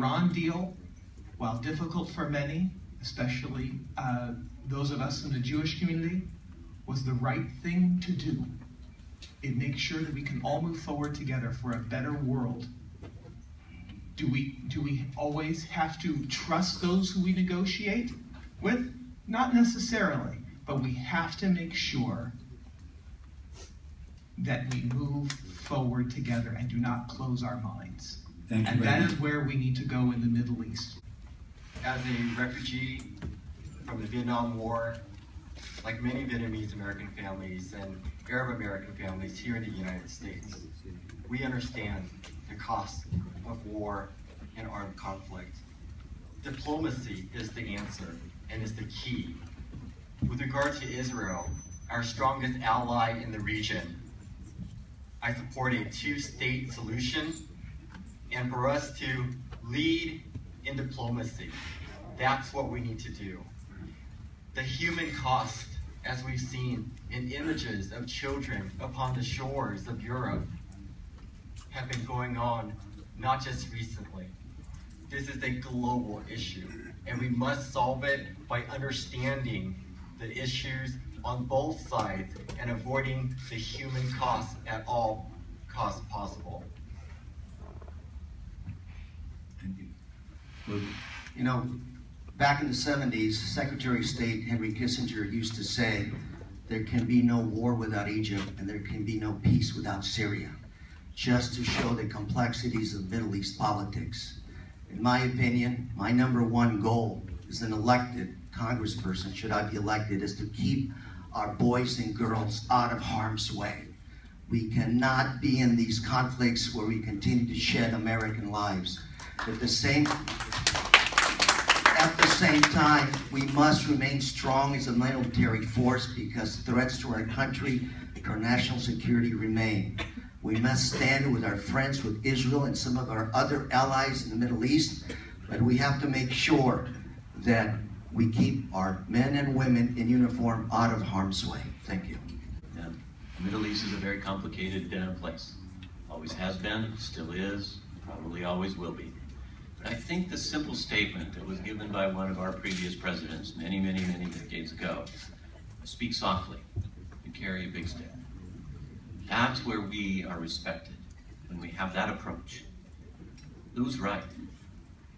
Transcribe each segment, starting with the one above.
Iran deal, while difficult for many, especially those of us in the Jewish community, was the right thing to do. It makes sure that we can all move forward together for a better world. Do we always have to trust those who we negotiate with? Not necessarily, but we have to make sure that we move forward together and do not close our minds. Thank you, and that Brandman. is where we need to go in the Middle East. As a refugee from the Vietnam War, like many Vietnamese American families and Arab American families here in the United States, we understand the cost of war and armed conflict. Diplomacy is the answer and is the key. With regard to Israel, our strongest ally in the region, I support a two-state solution, and for us to lead in diplomacy, that's what we need to do. The human cost, as we've seen in images of children upon the shores of Europe, have been going on not just recently. This is a global issue, and we must solve it by understanding the issues on both sides and avoiding the human costs at all costs possible. Thank you. You know, back in the 70s, Secretary of State Henry Kissinger used to say, there can be no war without Egypt and there can be no peace without Syria, just to show the complexities of Middle East politics. In my opinion, my #1 goal as an elected congressperson, should I be elected, is to keep our boys and girls out of harm's way. We cannot be in these conflicts where we continue to shed American lives. At the same time, we must remain strong as a military force because threats to our country, our national security remain. We must stand with our friends with Israel and some of our other allies in the Middle East, but we have to make sure that we keep our men and women in uniform out of harm's way. Thank you. Yeah. The Middle East is a very complicated place. Always has been, still is, probably always will be. But I think the simple statement that was given by one of our previous presidents many, many, many decades ago, speak softly and carry a big stick. That's where we are respected, when we have that approach. Lou's right.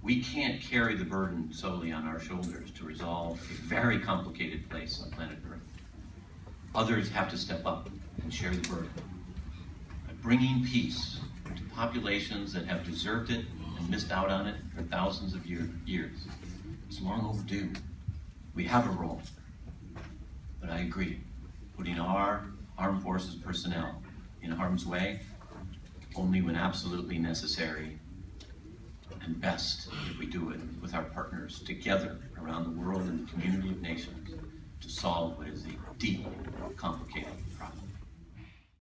We can't carry the burden solely on our shoulders to resolve a very complicated place on planet Earth. Others have to step up and share the burden. By bringing peace to populations that have deserved it and missed out on it for thousands of years. It's long overdue. We have a role. But I agree, putting our armed forces personnel in harm's way only when absolutely necessary, and best if we do it with our partners together around the world and the community of nations to solve what is a deeply complicated problem.